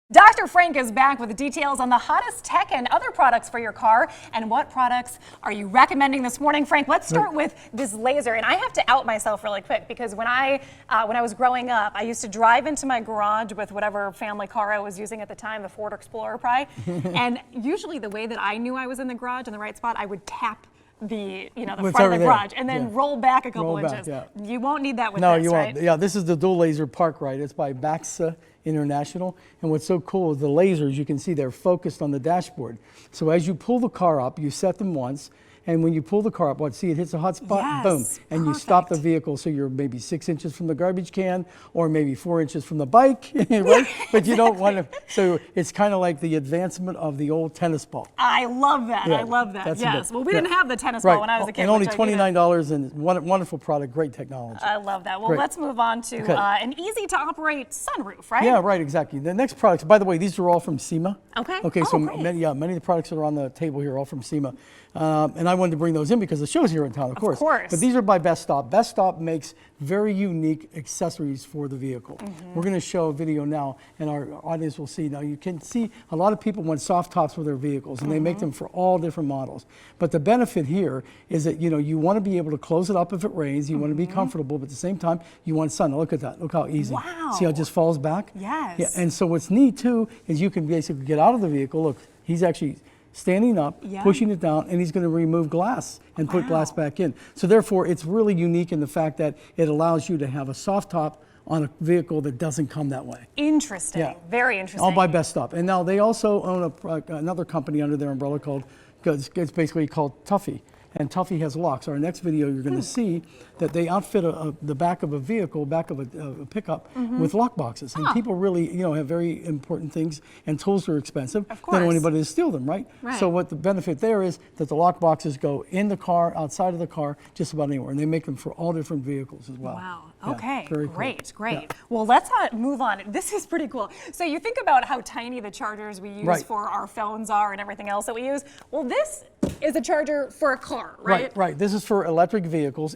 Dr. Frank is back with the details on the hottest tech and other products for your car. And what products are you recommending this morning, Frank? Let's start with this laser. And I have to out myself really quick because when I was growing up, I used to drive into my garage with whatever family car I was using at the time, the Ford Explorer probably. And usually the way that I knew I was in the garage in the right spot, I would tap the front of the garage and then roll back a couple inches. You won't need that with this, you right? won't. Yeah, this is the dual laser park ride. It's by Baxter International. And what's so cool is the lasers, you can see they're focused on the dashboard. So as you pull the car up, you set them once. And when you pull the car up, see it hits a hot spot, boom, and you stop the vehicle so you're maybe 6 inches from the garbage can or maybe 4 inches from the bike, right? But you don't want to, so it's kind of like the advancement of the old tennis ball. I love that, I love that, yes. Well, we didn't have the tennis ball when I was a kid. And only $29 and wonderful product, great technology. I love that. Well, let's move on to an easy to operate sunroof, right? Yeah, right, exactly. The next products, by the way, these are all from SEMA. Okay. Okay, so many of the products that are on the table here are all from SEMA. And I wanted to bring those in because the show's here in town, of course. But these are by BestStop. BestStop makes very unique accessories for the vehicle. We're going to show a video now, and our audience will see. Now, you can see a lot of people want soft tops for their vehicles, and they make them for all different models. But the benefit here is that, you want to be able to close it up if it rains. You want to be comfortable, but at the same time, you want sun. Now, look at that. Look how easy. Wow. See how it just falls back? Yes. Yeah, and so what's neat, too, is you can basically get out of the vehicle. Look, he's actually standing up, pushing it down, and he's going to remove glass and put glass back in. So therefore, it's really unique in the fact that it allows you to have a soft top on a vehicle that doesn't come that way. Interesting. Yeah. Very interesting. All by BestStop. And now they also own another company under their umbrella called, it's basically called Tuffy. And Tuffy has locks. Our next video, you're going to see that they outfit the back of a vehicle, back of a pickup, with lock boxes. And people really, have very important things, and tools are expensive. Of course. They don't want anybody to steal them, right? So what the benefit there is that the lock boxes go in the car, outside of the car, just about anywhere. And they make them for all different vehicles as well. Wow. Okay. Very great. Cool. Yeah. Well, let's move on. This is pretty cool. So you think about how tiny the chargers we use for our phones are and everything else that we use. Well, this is a charger for a car, right? Right. This is for electric vehicles.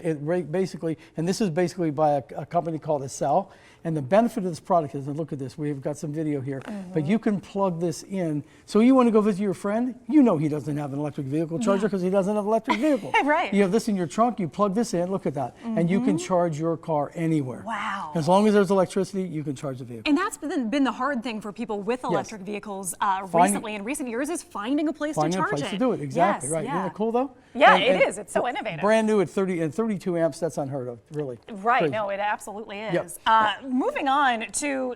Basically, and this is basically by a company called Cell. And the benefit of this product is, and look at this, we've got some video here, but you can plug this in. So you want to go visit your friend, he doesn't have an electric vehicle charger because he doesn't have an electric vehicle. Right. You have this in your trunk, you plug this in, look at that, and you can charge your car anywhere. Wow. As long as there's electricity, you can charge the vehicle. And that's been the hard thing for people with electric vehicles recently, in recent years, is finding a place to charge it. Finding a place to do it, exactly, right. Isn't that cool though? Yeah, it is. It's so innovative. Brand new at 32 amps, that's unheard of, really. Right, crazy. No, it absolutely is. Moving on to,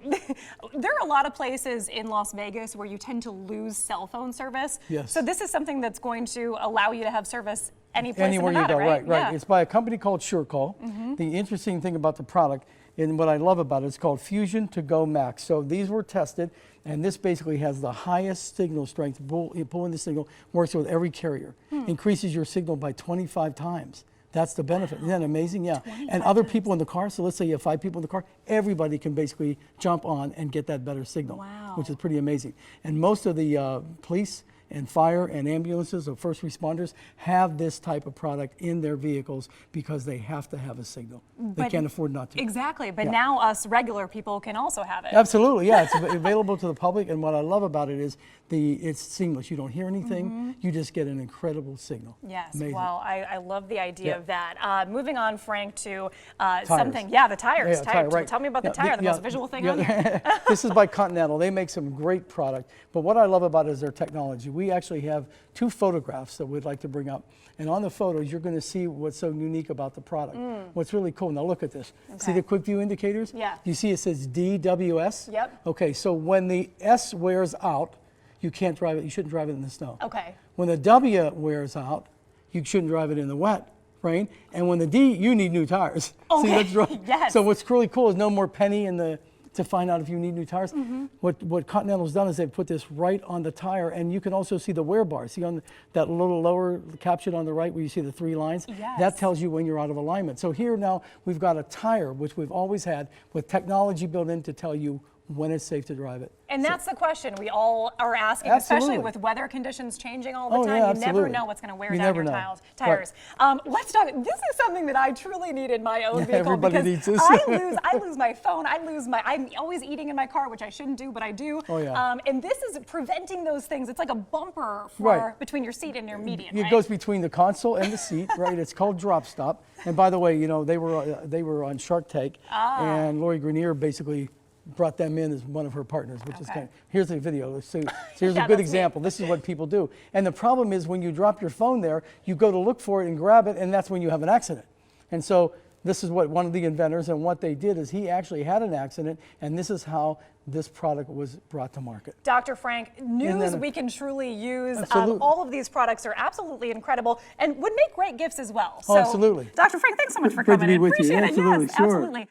there are a lot of places in Las Vegas where you tend to lose cell phone service. Yes. So this is something that's going to allow you to have service anywhere you go, right. It's by a company called SureCall. The interesting thing about the product, and what I love about it, it's called Fusion to Go Max. So these were tested, and this basically has the highest signal strength. Pulling the signal works with every carrier. Increases your signal by 25 times. That's the benefit. Isn't that amazing? Yeah. And other people in the car, so let's say you have 5 people in the car, everybody can basically jump on and get that better signal, which is pretty amazing. And most of the police and fire and ambulances or first responders have this type of product in their vehicles because they have to have a signal. They can't afford not to. Exactly, but now us regular people can also have it. Absolutely, yeah, it's available to the public, and what I love about it is it's seamless. You don't hear anything, you just get an incredible signal. Yes, amazing. Well, I love the idea of that. Moving on, Frank, to something, the tires. Tell me about the tire, the most visual thing on here. This is by Continental. They make some great product, but what I love about it is their technology. We actually have 2 photographs that we'd like to bring up. And on the photos, you're going to see what's so unique about the product. What's really cool. Now look at this. See the quick view indicators? Yeah. You see it says DWS? Yep. Okay, so when the S wears out, you can't drive it. You shouldn't drive it in the snow. Okay. When the W wears out, you shouldn't drive it in the wet rain. And when the D, you need new tires. Okay. See, that's Yes. So what's really cool is no more penny to find out if you need new tires. What Continental's done is they've put this right on the tire, and you can also see the wear bar. See on that little lower caption on the right where you see the 3 lines? Yes. That tells you when you're out of alignment. So here now we've got a tire, which we've always had, with technology built in to tell you when it's safe to drive it. And that's the question we all are asking, Absolutely. especially with weather conditions changing all the Oh, time. yeah, You never absolutely. know what's going to wear You down never your know. tires. Let's talk. This is something that I truly need in my own vehicle Everybody because needs this. I lose my phone. I'm always eating in my car, which I shouldn't do, but I do. Oh, yeah. And this is preventing those things. It's like a bumper for Right. between your seat and your median. It Right? goes between the console and the seat, right? It's called DropStop. And by the way, you know, they were on Shark Tank, and Lori Greiner basically brought them in as one of her partners, which is kind of, here's a video. So here's Yeah, a good that's example. This is what people do. And the problem is when you drop your phone there, you go to look for it and grab it, and that's when you have an accident. And so this is what one of the inventors, and what they did is he actually had an accident, and this is how this product was brought to market. Dr. Frank, news then- we can truly use. Absolutely. All of these products are absolutely incredible and would make great gifts as well. Oh, absolutely. Dr. Frank, thanks so much for Great to coming be in. with you. Appreciate it. Absolutely, Yes, sure. absolutely.